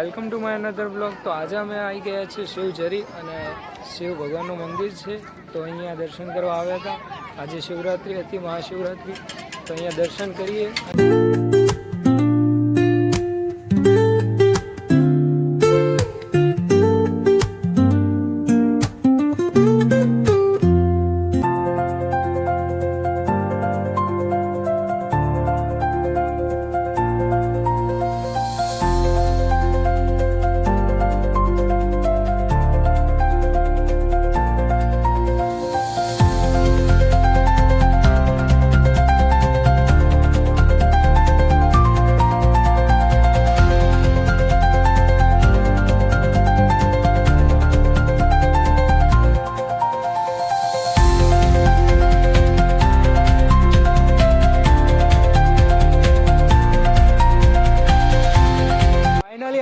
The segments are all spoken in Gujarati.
Welcome to my another blog. તો આજે અમે આવી ગયા છીએ શિવઝરી અને શિવ ભગવાનનું મંદિર છે, તો અહીંયા દર્શન કરવા આવ્યા હતા। આજે શિવરાત્રિ હતી, મહાશિવરાત્રિ, તો અહીંયા દર્શન કરીએ।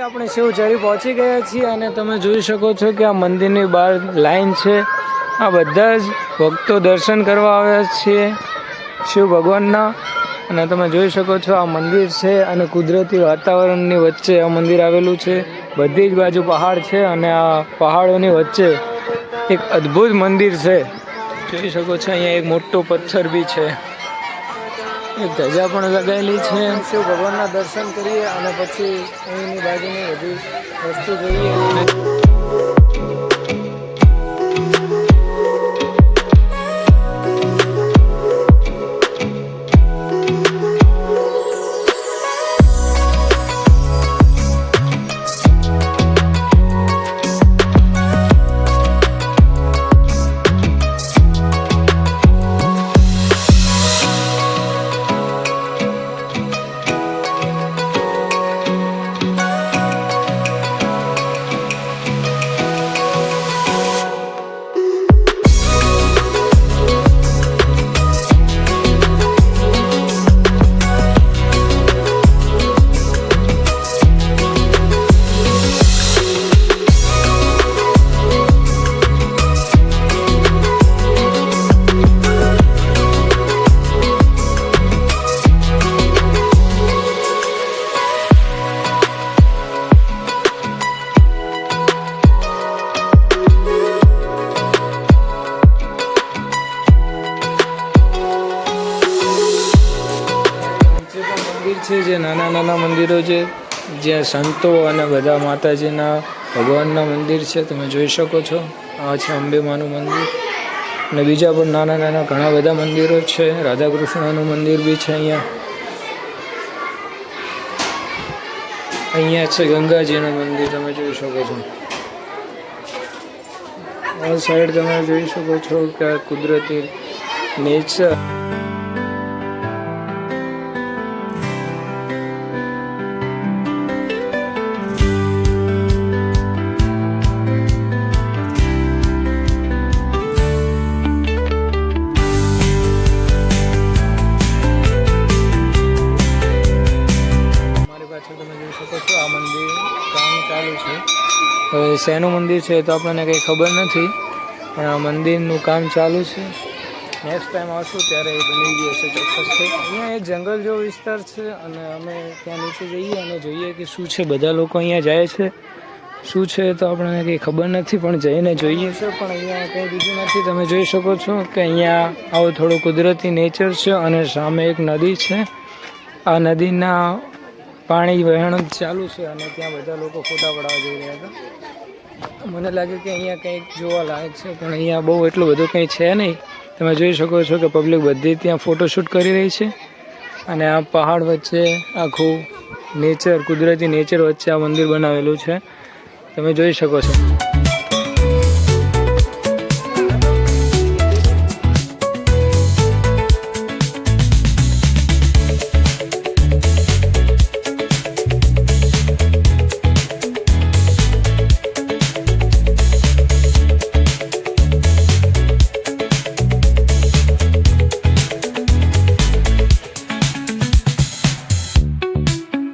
આપણે શિવઝરી પહોંચી ગયા છીએ અને તમે જોઈ શકો છો કે આ મંદિરની બહાર લાઈન છે। આ બધા જ ભક્તો દર્શન કરવા આવ્યા છીએ શિવ ભગવાનના, અને તમે જોઈ શકો છો આ મંદિર છે અને કુદરતી વાતાવરણની વચ્ચે આ મંદિર આવેલું છે। બધી જ બાજુ પહાડ છે અને આ પહાડોની વચ્ચે એક અદ્ભુત મંદિર છે। જોઈ શકો છો અહીંયા એક મોટો પથ્થર બી છે, એક ધજા પણ લગાવેલી છે। શિવ ભગવાનના દર્શન કરીએ અને પછી અહીંની બાજુની બધી વસ્તુ જોઈએ। છે જે નાના નાના મંદિરો છે, જ્યાં સંતો અને બધા માતાજીના ભગવાનના મંદિર છે, તમે જોઈ શકો છો। આ છે અંબે માનું મંદિર અને બીજા પણ નાના નાના ઘણા બધા મંદિરો છે। રાધા કૃષ્ણનું મંદિર બી છે અહીંયા છે ગંગાજીનું મંદિર, તમે જોઈ શકો છો। આ સાઈડ તમે જોઈ શકો છો કે આ કુદરતી નેચર। આ મંદિર કામ ચાલુ છે, હવે શેનું મંદિર છે તો આપણને કંઈ ખબર નથી, પણ આ મંદિરનું કામ ચાલુ છે। નેક્સ્ટ ટાઈમ આવશું ત્યારે એ બની ગયું હશે ચોક્કસથી। અહીંયા એક જંગલ જેવો વિસ્તાર છે અને અમે ત્યાં નીચે જઈએ અને જોઈએ કે શું છે। બધા લોકો અહીંયા જાય છે, શું છે તો આપણને કંઈ ખબર નથી, પણ જઈને જોઈએ છે। પણ અહીંયા કંઈ બીજું નથી, તમે જોઈ શકો છો કે અહીંયા આવો થોડું કુદરતી નેચર છે અને સામે એક નદી છે। આ નદીના પાણી વહેણ ચાલુ છે અને ત્યાં બધા લોકો ફોટા પડાવવા જઈ રહ્યા હતા। મને લાગે કે અહીંયા કંઈક જોવા લાયક છે, પણ અહીંયા બહુ એટલું બધું કંઈ છે નહીં। તમે જોઈ શકો છો કે પબ્લિક બધી ત્યાં ફોટોશૂટ કરી રહી છે અને આ પહાડ વચ્ચે આખું નેચર, કુદરતી નેચર વચ્ચે આ મંદિર બનાવેલું છે, તમે જોઈ શકો છો।